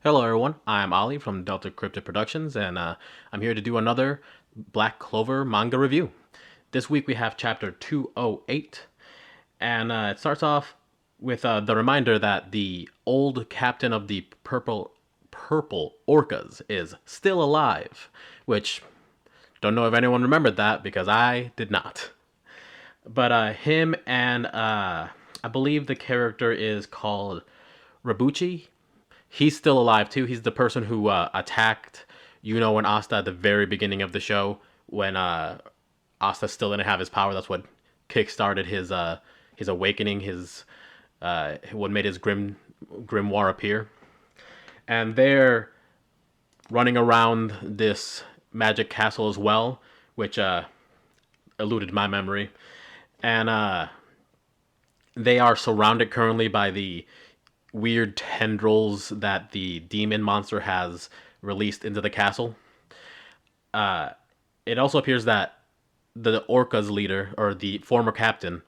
Hello, everyone. I'm Ollie from Delta Cryptid Productions, and I'm here to do another Black Clover manga review. This week we have chapter 208, and it starts off with the reminder that the old captain of the purple orcas is still alive, which don't know if anyone remembered that because I did not. But him and I believe the character is called Rabuchi. He's still alive too. He's the person who attacked Yuno and Asta at the very beginning of the show when Asta still didn't have his power. That's what kickstarted his awakening. His what made his grimoire appear. And they're running around this magic castle as well, which eluded my memory. And they are surrounded currently by the weird tendrils that the demon monster has released into the castle. It also appears that the Orca's leader, or the former captain,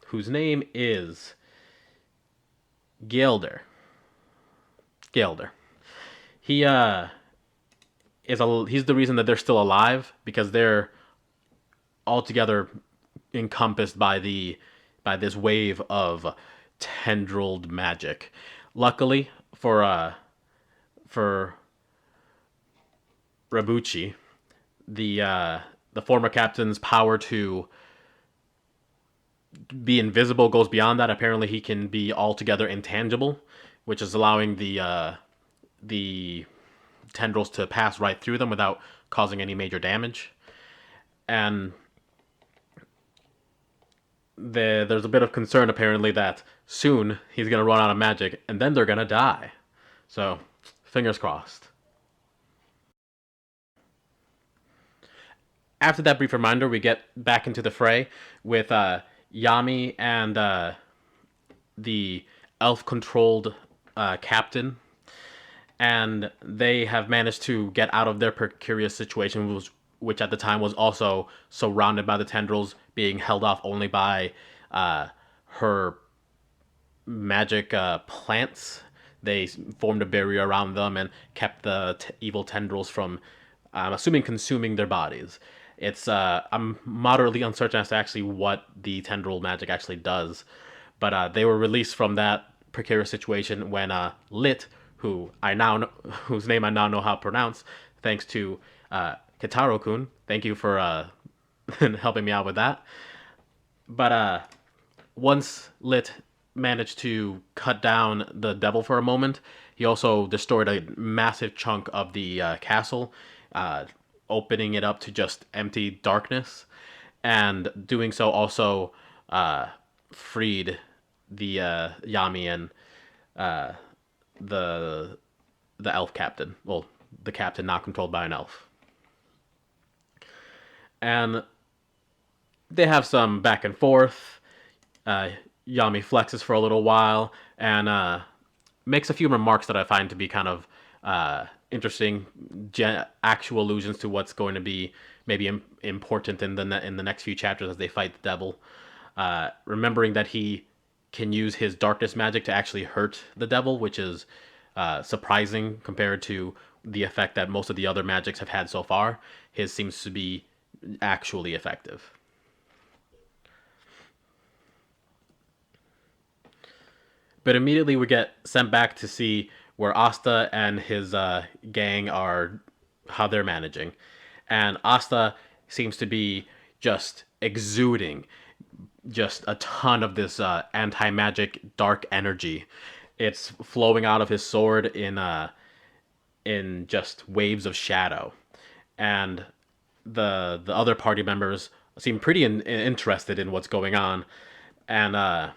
whose name is Gelder. Gelder. He he's the reason that they're still alive because they're altogether encompassed by this wave of tendrilled magic. Luckily for Rabuchi, the former captain's power to be invisible goes beyond that. Apparently, he can be altogether intangible, which is allowing the tendrils to pass right through them without causing any major damage. And there's a bit of concern apparently that soon he's gonna run out of magic and then they're gonna die. So, fingers crossed. After that brief reminder, we get back into the fray with Yami and the elf-controlled captain, and they have managed to get out of their precarious situation, which at the time was also surrounded by the tendrils, being held off only by her magic plants. They formed a barrier around them and kept the evil tendrils from, I'm assuming, consuming their bodies. It's I'm moderately uncertain as to actually what the tendril magic actually does, but they were released from that precarious situation when Lit, whose name I now know how to pronounce, thanks to Kitaro-kun. Thank you for helping me out with that. But once Lit managed to cut down the devil for a moment, he also destroyed a massive chunk of the castle, opening it up to just empty darkness, and doing so also freed the Yami and the elf captain. Well, the captain not controlled by an elf. And they have some back and forth. Uh, Yami flexes for a little while and makes a few remarks that I find to be kind of interesting, actual allusions to what's going to be maybe important in the next few chapters as they fight the devil. Remembering that he can use his darkness magic to actually hurt the devil, which is surprising compared to the effect that most of the other magics have had so far. His seems to be actually effective. But immediately we get sent back to see where Asta and his gang are, how they're managing. And Asta seems to be just exuding just a ton of this anti magic dark energy. It's flowing out of his sword in just waves of shadow, and the other party members seem pretty interested in what's going on, and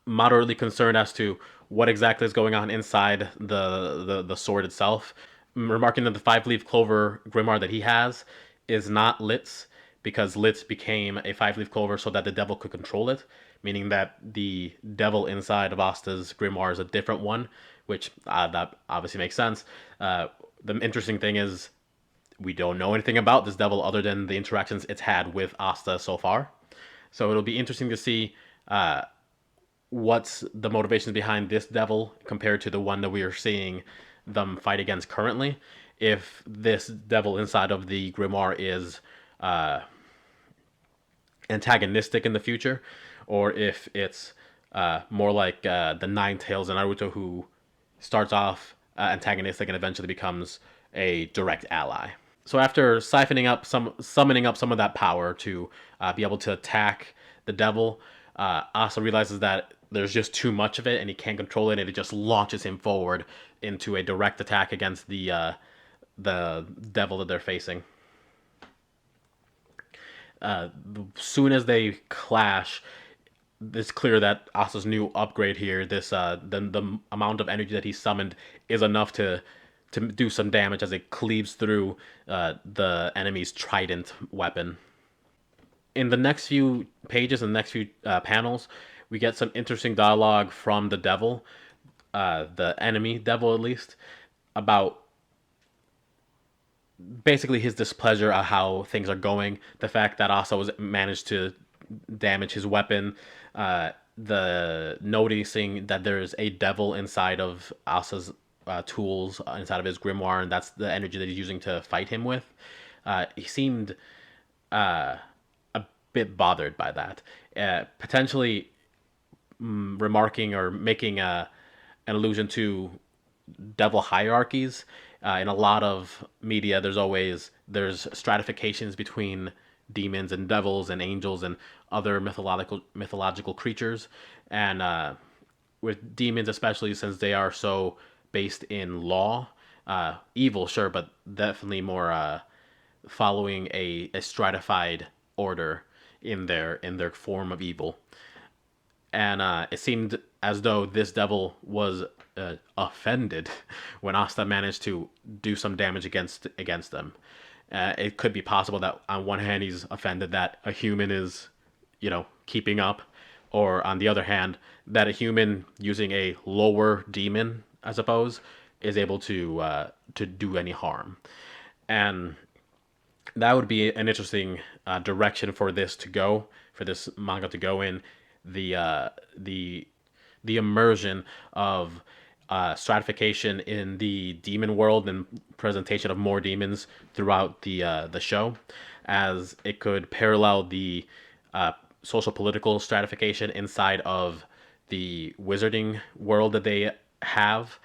moderately concerned as to what exactly is going on inside the sword itself, remarking that the five-leaf clover grimoire that he has is not Lit's, because Lit became a five-leaf clover so that the devil could control it, meaning that the devil inside of Asta's grimoire is a different one, which that obviously makes sense. The interesting thing is we don't know anything about this devil other than the interactions it's had with Asta so far. So it'll be interesting to see what's the motivations behind this devil compared to the one that we are seeing them fight against currently. If this devil inside of the grimoire is uh, antagonistic in the future, or if it's more like the Nine Tails in Naruto, who starts off antagonistic and eventually becomes a direct ally. So after summoning up some of that power to be able to attack the devil, Asta realizes that there's just too much of it and he can't control it, and it just launches him forward into a direct attack against the devil that they're facing. Soon as they clash, it's clear that Asta's new upgrade here, the amount of energy that he summoned, is enough to do some damage as it cleaves through the enemy's trident weapon. In the next few pages and the next few panels, we get some interesting dialogue from the devil, the enemy devil at least, about basically his displeasure at how things are going. The fact that Asa was managed to damage his weapon, the noticing that there's a devil inside of Asa's tools, inside of his grimoire, and that's the energy that he's using to fight him with. He seemed a bit bothered by that, potentially remarking or making an allusion to devil hierarchies. In a lot of media, there's stratifications between demons and devils and angels and other mythological creatures, and with demons especially, since they are so based in law, evil, sure, but definitely more following a stratified order in their form of evil. And it seemed as though this devil was offended when Asta managed to do some damage against them. It could be possible that on one hand he's offended that a human is, keeping up, or on the other hand that a human using a lower demon, I suppose, is able to do any harm. And that would be an interesting direction for this manga to go in, the the immersion of stratification in the demon world and presentation of more demons throughout the show, as it could parallel the social political stratification inside of the wizarding world that they have,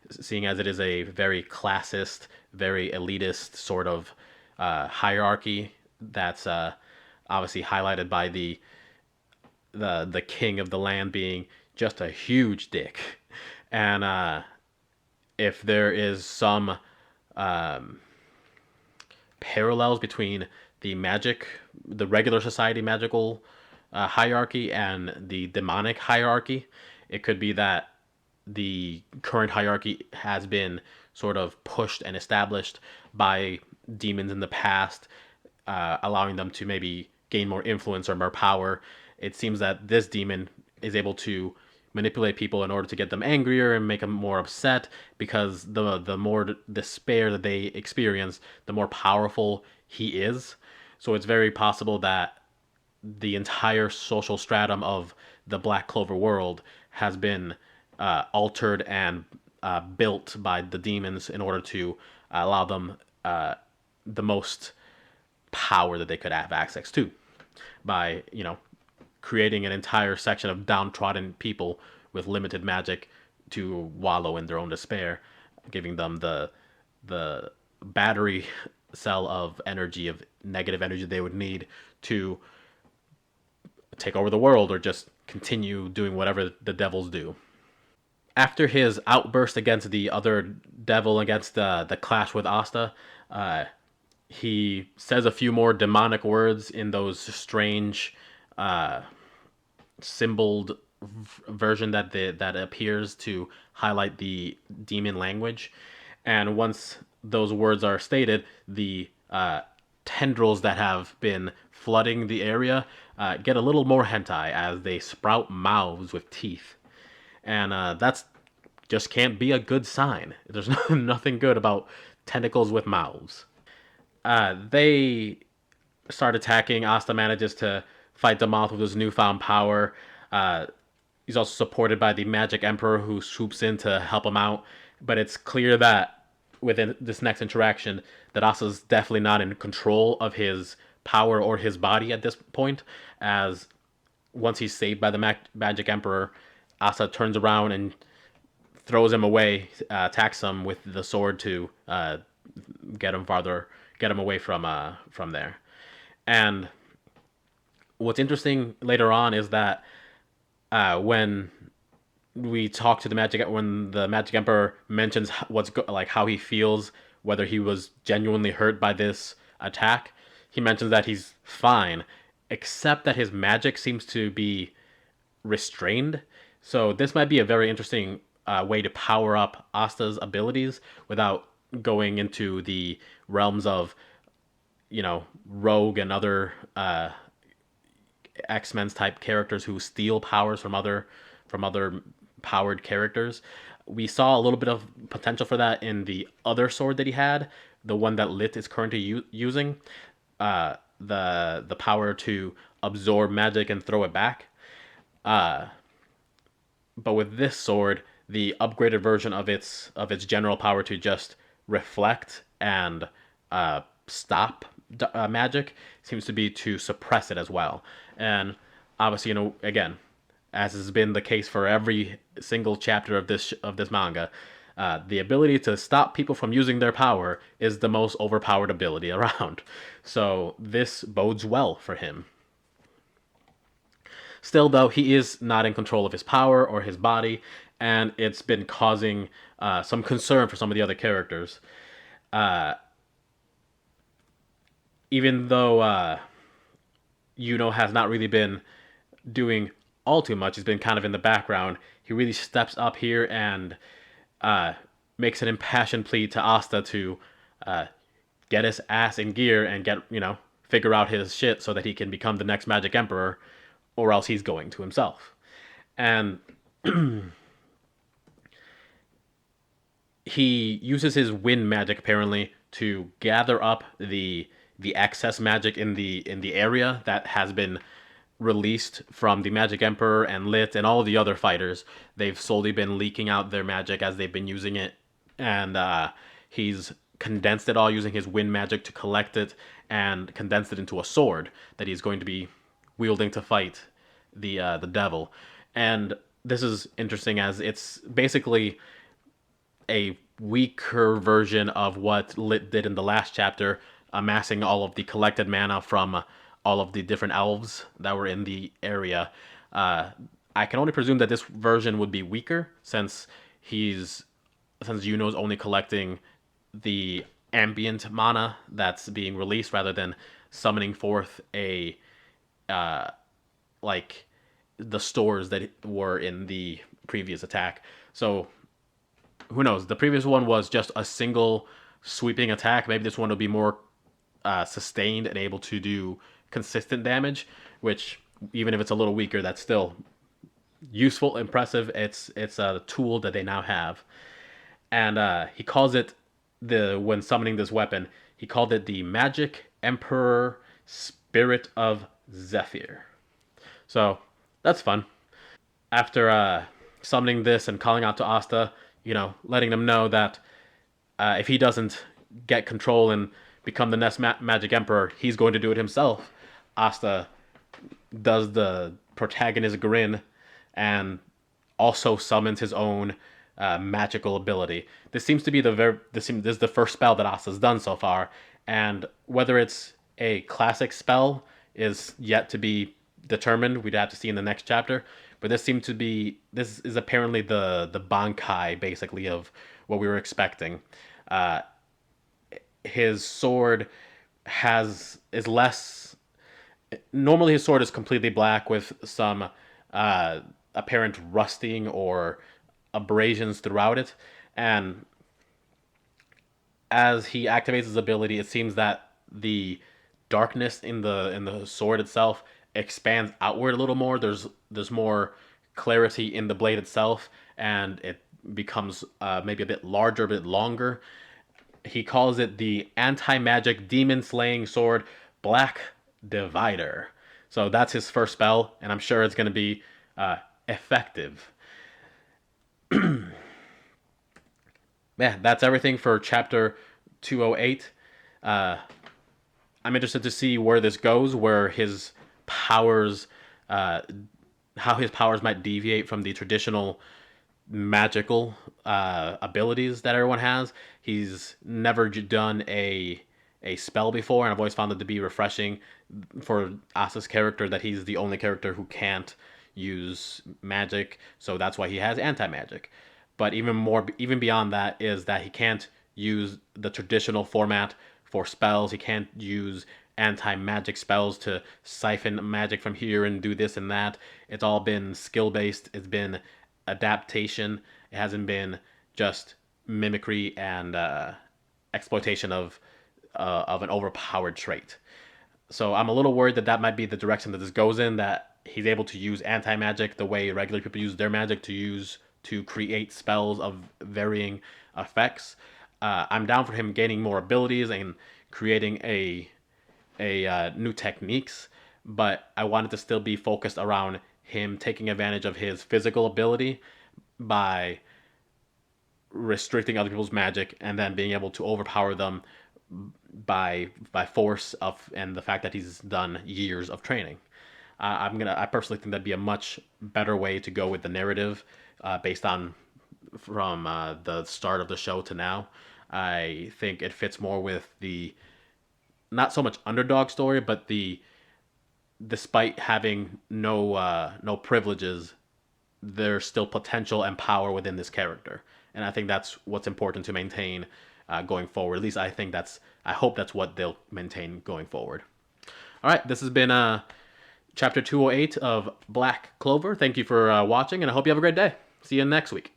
seeing as it is a very classist, very elitist sort of hierarchy that's obviously highlighted by the king of the land being just a huge dick. And if there is some parallels between the regular society magical hierarchy and the demonic hierarchy, it could be that the current hierarchy has been sort of pushed and established by demons in the past, allowing them to maybe gain more influence or more power. It seems that this demon is able to manipulate people in order to get them angrier and make them more upset, because the more despair that they experience, the more powerful he is. So it's very possible that the entire social stratum of the Black Clover world has been altered and built by the demons in order to allow them the most power that they could have access to, by creating an entire section of downtrodden people with limited magic to wallow in their own despair, giving them the battery cell of energy, of negative energy they would need to take over the world or just continue doing whatever the devils do. After his outburst against the other devil, against the clash with Asta, he says a few more demonic words in those strange symboled version that appears to highlight the demon language. And once those words are stated, the tendrils that have been flooding the area get a little more hentai as they sprout mouths with teeth. And that's just can't be a good sign. There's nothing good about tentacles with mouths. They start attacking. Asta manages to fight them off with his newfound power. He's also supported by the Magic Emperor who swoops in to help him out. But it's clear that within this next interaction, that Asa's definitely not in control of his power or his body at this point, as once he's saved by the Magic Emperor, Asa turns around and throws him away, attacks him with the sword to get him farther, get him away from there. And what's interesting later on is that when we talk to the Magic, when the Magic Emperor mentions like how he feels, whether he was genuinely hurt by this attack, he mentions that he's fine, except that his magic seems to be restrained. So this might be a very interesting way to power up Asta's abilities without going into the realms of, Rogue and other X-Men's type characters who steal powers from other powered characters. We saw a little bit of potential for that in the other sword that he had, the one that Lit is currently using, the power to absorb magic and throw it back. But with this sword, the upgraded version of its general power to just reflect and stop magic seems to be to suppress it as well. And obviously, again, as has been the case for every single chapter of this manga, the ability to stop people from using their power is the most overpowered ability around. So this bodes well for him. Still, though, he is not in control of his power or his body, and it's been causing some concern for some of the other characters. Uh, Even though Yuno has not really been doing all too much, he's been kind of in the background. He really steps up here and makes an impassioned plea to Asta to uh, get his ass in gear and figure out his shit so that he can become the next Magic Emperor, or else he's going to himself. And he uses his wind magic apparently to gather up the excess magic in the area that has been released from the Magic Emperor and Lit and all the other fighters. They've slowly been leaking out their magic as they've been using it, and he's condensed it all using his wind magic to collect it and condensed it into a sword that he's going to be wielding to fight the devil. And this is interesting as it's basically a weaker version of what Lit did in the last chapter, amassing all of the collected mana from all of the different elves that were in the area. Uh, I can only presume that this version would be weaker since Yuno's only collecting the ambient mana that's being released rather than summoning forth a like the stores that were in the previous attack. So who knows? The previous one was just a single sweeping attack. Maybe this one will be more sustained and able to do consistent damage, which even if it's a little weaker, that's still useful, impressive. It's a tool that they now have, and he calls it when summoning this weapon, he called it the Magic Emperor Spirit of Zephyr. So that's fun. After summoning this and calling out to Asta, letting them know that if he doesn't get control and become the next Magic Emperor, he's going to do it himself. Asta does the protagonist grin and also summons his own magical ability. This seems to be this is the first spell that Asta's done so far, and whether it's a classic spell is yet to be determined. We'd have to see in the next chapter. But this is apparently the bankai basically of what we were expecting. Uh, his sword is less. Normally, his sword is completely black with some apparent rusting or abrasions throughout it, and as he activates his ability, it seems that the darkness in the sword itself expands outward a little more. There's more clarity in the blade itself, and it becomes maybe a bit larger, a bit longer. He calls it the anti-magic demon slaying sword Black Divider. So that's his first spell, and I'm sure it's going to be effective. Yeah, that's everything for chapter 208. Uh, I'm interested to see where this goes, where his powers, uh, how his powers might deviate from the traditional magical abilities that everyone has. He's never done a spell before, and I've always found it to be refreshing for Asta's character that he's the only character who can't use magic, so that's why he has anti-magic. But even beyond that, is that he can't use the traditional format for spells. He can't use anti-magic spells to siphon magic from here and do this and that. It's all been skill based. It's been adaptation. It hasn't been just mimicry and exploitation of an overpowered trait. So I'm a little worried that that might be the direction that this goes in. That he's able to use anti magic the way regular people use their magic to create spells of varying effects. I'm down for him gaining more abilities and creating a new techniques, but I wanted to still be focused around him taking advantage of his physical ability by restricting other people's magic and then being able to overpower them by force of and the fact that he's done years of training. I personally think that'd be a much better way to go with the narrative, based on from the start of the show to now. I think it fits more with the not so much underdog story, but the despite having no privileges, there's still potential and power within this character, and I think that's what's important to maintain going forward. At least I hope that's what they'll maintain going forward. All right, this has been chapter 208 of Black Clover. Thank you for watching, and I hope you have a great day. See you next week.